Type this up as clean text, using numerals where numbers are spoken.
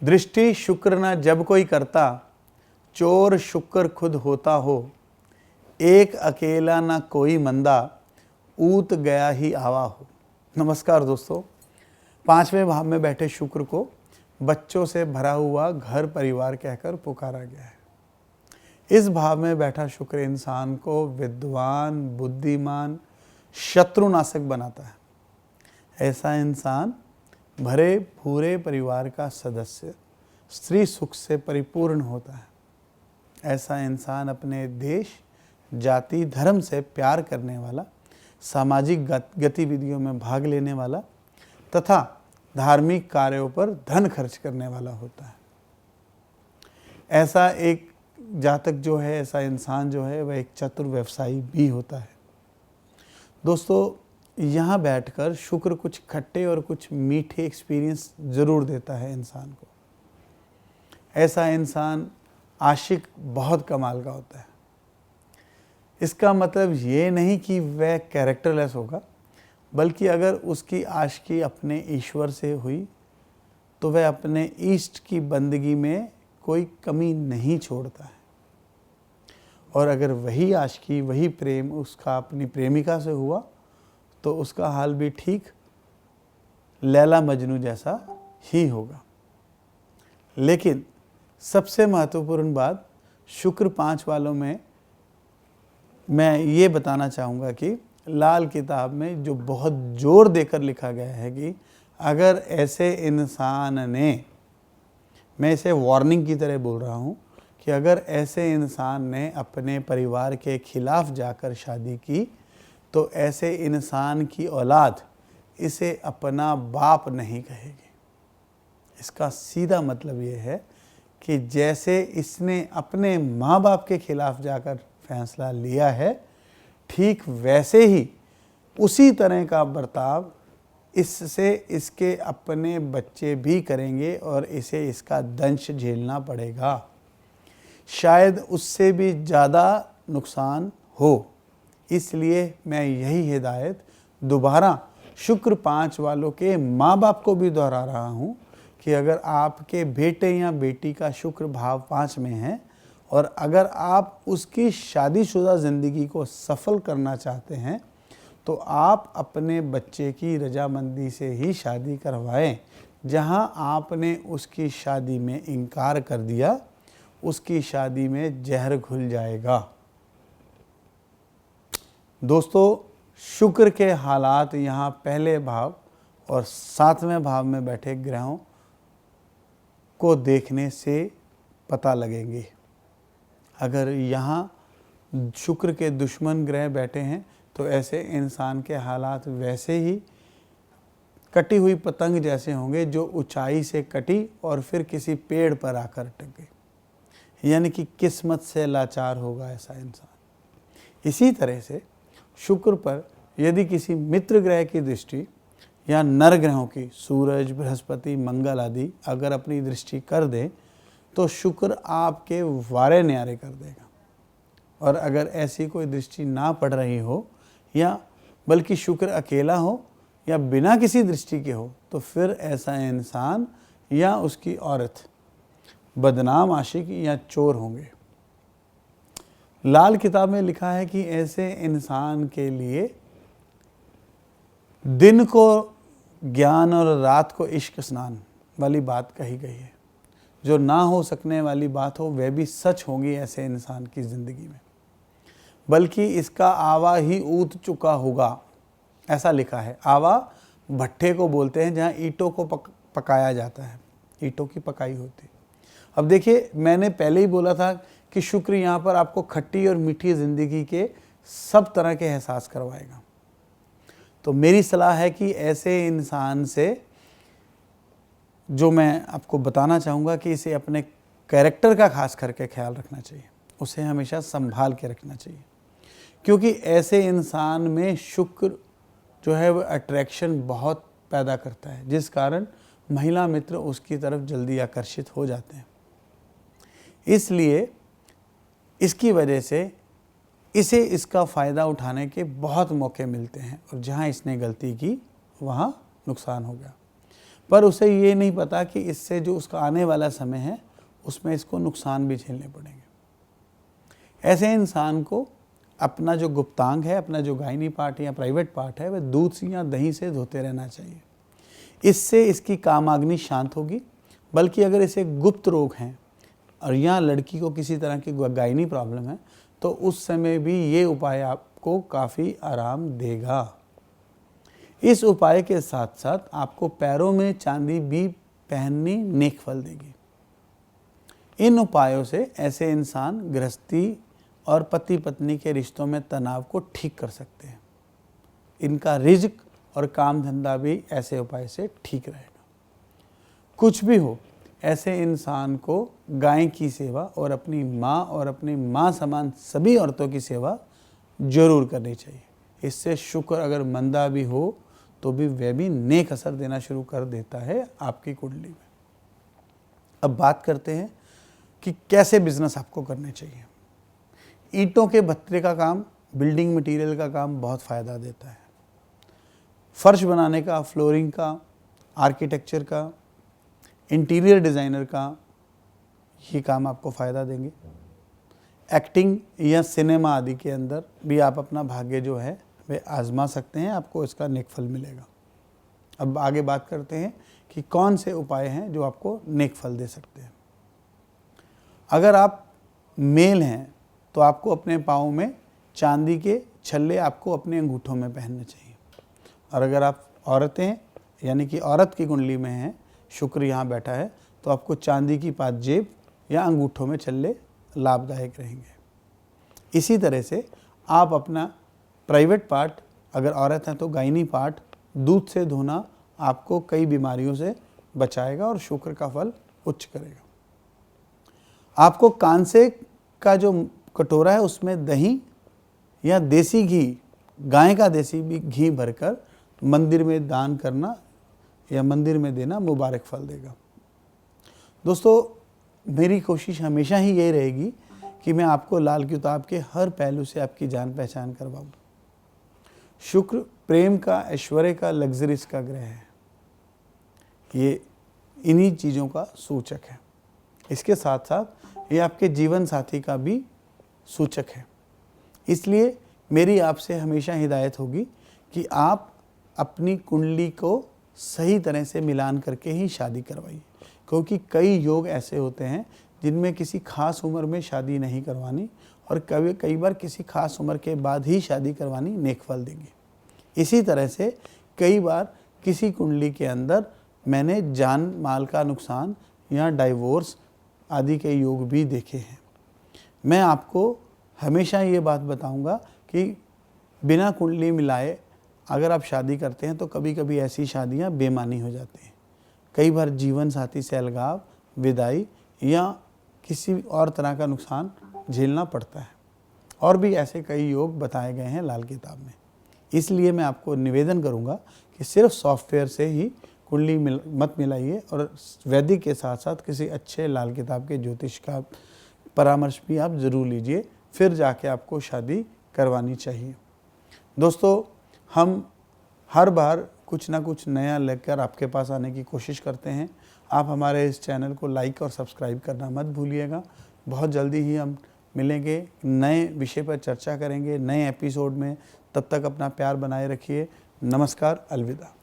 दृष्टि शुक्र न जब कोई करता, चोर शुक्र खुद होता हो। एक अकेला न कोई मंदा, ऊत गया ही आवा हो। नमस्कार दोस्तों, 5वें भाव में बैठे शुक्र को बच्चों से भरा हुआ घर परिवार कहकर पुकारा गया है। इस भाव में बैठा शुक्र इंसान को विद्वान, बुद्धिमान, शत्रुनाशक बनाता है। ऐसा इंसान भरे पूरे परिवार का सदस्य, स्त्री सुख से परिपूर्ण होता है। ऐसा इंसान अपने देश, जाति, धर्म से प्यार करने वाला, सामाजिक गतिविधियों में भाग लेने वाला तथा धार्मिक कार्यों पर धन खर्च करने वाला होता है। ऐसा एक जातक जो है, ऐसा इंसान जो है, वह एक चतुर व्यवसायी भी होता है। दोस्तों, यहाँ बैठकर शुक्र कुछ खट्टे और कुछ मीठे एक्सपीरियंस ज़रूर देता है इंसान को। ऐसा इंसान आशिक बहुत कमाल का होता है। इसका मतलब ये नहीं कि वह कैरेक्टरलेस होगा, बल्कि अगर उसकी आशिकी अपने ईश्वर से हुई तो वह अपने इष्ट की बंदगी में कोई कमी नहीं छोड़ता है। और अगर वही आशिकी, वही प्रेम उसका अपनी प्रेमिका से हुआ तो उसका हाल भी ठीक लैला मजनू जैसा ही होगा। लेकिन सबसे महत्वपूर्ण बात शुक्र 5 वालों में मैं ये बताना चाहूँगा कि लाल किताब में जो बहुत जोर देकर लिखा गया है कि अगर ऐसे इंसान ने, मैं इसे वार्निंग की तरह बोल रहा हूँ कि अगर ऐसे इंसान ने अपने परिवार के खिलाफ जाकर शादी की तो ऐसे इंसान की औलाद इसे अपना बाप नहीं कहेगी। इसका सीधा मतलब ये है कि जैसे इसने अपने माँ बाप के खिलाफ जाकर फैसला लिया है, ठीक वैसे ही उसी तरह का बर्ताव इससे इसके अपने बच्चे भी करेंगे और इसे इसका दंश झेलना पड़ेगा। शायद उससे भी ज़्यादा नुकसान हो। इसलिए मैं यही हिदायत दोबारा शुक्र 5 वालों के माँ बाप को भी दोहरा रहा हूँ कि अगर आपके बेटे या बेटी का शुक्र भाव 5 में है और अगर आप उसकी शादीशुदा ज़िंदगी को सफल करना चाहते हैं तो आप अपने बच्चे की रजामंदी से ही शादी करवाएं। जहां आपने उसकी शादी में इनकार कर दिया, उसकी शादी में जहर घुल जाएगा। दोस्तों, शुक्र के हालात यहाँ पहले भाव और 7वें भाव में बैठे ग्रहों को देखने से पता लगेंगे। अगर यहाँ शुक्र के दुश्मन ग्रह बैठे हैं तो ऐसे इंसान के हालात वैसे ही कटी हुई पतंग जैसे होंगे जो ऊंचाई से कटी और फिर किसी पेड़ पर आकर अटक गई। यानी कि किस्मत से लाचार होगा ऐसा इंसान। इसी तरह से शुक्र पर यदि किसी मित्र ग्रह की दृष्टि या नर ग्रहों की, सूरज, बृहस्पति, मंगल आदि अगर अपनी दृष्टि कर दे तो शुक्र आपके वारे न्यारे कर देगा। और अगर ऐसी कोई दृष्टि ना पड़ रही हो या बल्कि शुक्र अकेला हो या बिना किसी दृष्टि के हो तो फिर ऐसा इंसान या उसकी औरत बदनाम, आशिक या चोर होंगे। लाल किताब में लिखा है कि ऐसे इंसान के लिए दिन को ज्ञान और रात को इश्क स्नान वाली बात कही गई है। जो ना हो सकने वाली बात हो वह भी सच होगी ऐसे इंसान की ज़िंदगी में, बल्कि इसका आवा ही ऊत चुका होगा, ऐसा लिखा है। आवा भट्ठे को बोलते हैं जहाँ ईंटों को पकाया जाता है, ईंटों की पकाई होती। अब देखिए, मैंने पहले ही बोला था कि शुक्र यहाँ पर आपको खट्टी और मीठी ज़िंदगी के सब तरह के एहसास करवाएगा। तो मेरी सलाह है कि ऐसे इंसान से जो मैं आपको बताना चाहूँगा कि इसे अपने कैरेक्टर का खास करके ख्याल रखना चाहिए, उसे हमेशा संभाल के रखना चाहिए, क्योंकि ऐसे इंसान में शुक्र जो है वह अट्रैक्शन बहुत पैदा करता है, जिस कारण महिला मित्र उसकी तरफ जल्दी आकर्षित हो जाते हैं। इसलिए इसकी वजह से इसे इसका फ़ायदा उठाने के बहुत मौके मिलते हैं और जहाँ इसने गलती की वहाँ नुकसान हो गया। पर उसे ये नहीं पता कि इससे जो उसका आने वाला समय है उसमें इसको नुकसान भी झेलने पड़ेंगे। ऐसे इंसान को अपना जो गुप्तांग है, अपना जो गायनी पार्ट या प्राइवेट पार्ट है, वह दूध से या दही से धोते रहना चाहिए। इससे इसकी कामाग्नि शांत होगी। बल्कि अगर इसे गुप्त रोग हैं और या लड़की को किसी तरह की गायनी प्रॉब्लम है तो उस समय भी ये उपाय आपको काफ़ी आराम देगा। इस उपाय के साथ साथ आपको पैरों में चांदी भी पहननी नेक फल देगी। इन उपायों से ऐसे इंसान गृहस्थी और पति पत्नी के रिश्तों में तनाव को ठीक कर सकते हैं। इनका रिज्क और काम धंधा भी ऐसे उपाय से ठीक रहेगा। कुछ भी हो, ऐसे इंसान को गाय की सेवा और अपनी माँ समान सभी औरतों की सेवा जरूर करनी चाहिए। इससे शुक्र अगर मंदा भी हो तो भी वह भी नेक असर देना शुरू कर देता है आपकी कुंडली में। अब बात करते हैं कि कैसे बिजनेस आपको करने चाहिए। ईंटों के भत्ते का काम, बिल्डिंग मटेरियल का काम बहुत फ़ायदा देता है। फर्श बनाने का, फ्लोरिंग का, आर्किटेक्चर का, इंटीरियर डिज़ाइनर का, ये काम आपको फ़ायदा देंगे। एक्टिंग या सिनेमा आदि के अंदर भी आप अपना भाग्य जो है वे आजमा सकते हैं, आपको इसका नेक फल मिलेगा। अब आगे बात करते हैं कि कौन से उपाय हैं जो आपको नेक फल दे सकते हैं। अगर आप मेल हैं तो आपको अपने पाँव में चांदी के छल्ले आपको अपने अंगूठों में पहनने चाहिए। और अगर आप औरतें हैं यानी कि औरत की कुंडली में हैं, शुक्र यहाँ बैठा है, तो आपको चांदी की पाजेब या अंगूठों में छल्ले लाभदायक रहेंगे। इसी तरह से आप अपना प्राइवेट पार्ट, अगर औरत हैं तो गायनी पार्ट, दूध से धोना आपको कई बीमारियों से बचाएगा और शुक्र का फल उच्च करेगा। आपको कांसे का जो कटोरा है उसमें दही या देसी घी, गाय का देसी घी भरकर मंदिर में दान करना या मंदिर में देना मुबारक फल देगा। दोस्तों, मेरी कोशिश हमेशा ही ये रहेगी कि मैं आपको लाल किताब के हर पहलू से आपकी जान पहचान करवाऊँ। शुक्र प्रेम का, ऐश्वर्य का, लग्जरीज का ग्रह है। ये इन्हीं चीज़ों का सूचक है। इसके साथ साथ ये आपके जीवन साथी का भी सूचक है। इसलिए मेरी आपसे हमेशा हिदायत होगी कि आप अपनी कुंडली को सही तरह से मिलान करके ही शादी करवाइए, क्योंकि कई योग ऐसे होते हैं जिनमें किसी खास उम्र में शादी नहीं करवानी और कई बार किसी खास उम्र के बाद ही शादी करवानी नेक फल देंगे। इसी तरह से कई बार किसी कुंडली के अंदर मैंने जान माल का नुकसान या डाइवोर्स आदि के योग भी देखे हैं। मैं आपको हमेशा ये बात बताऊंगा कि बिना कुंडली मिलाए अगर आप शादी करते हैं तो कभी कभी ऐसी शादियां बेमानी हो जाती हैं। कई बार जीवन साथी से अलगाव, विदाई या किसी और तरह का नुकसान झेलना पड़ता है। और भी ऐसे कई योग बताए गए हैं लाल किताब में। इसलिए मैं आपको निवेदन करूंगा कि सिर्फ सॉफ्टवेयर से ही कुंडली मत मिलाइए और वैदिक के साथ साथ किसी अच्छे लाल किताब के ज्योतिष का परामर्श भी आप ज़रूर लीजिए, फिर जाके आपको शादी करवानी चाहिए। दोस्तों, हम हर बार कुछ ना कुछ नया लेकर आपके पास आने की कोशिश करते हैं। आप हमारे इस चैनल को लाइक और सब्सक्राइब करना मत भूलिएगा। बहुत जल्दी ही हम मिलेंगे, नए विषय पर चर्चा करेंगे नए एपिसोड में। तब तक अपना प्यार बनाए रखिए। नमस्कार, अलविदा।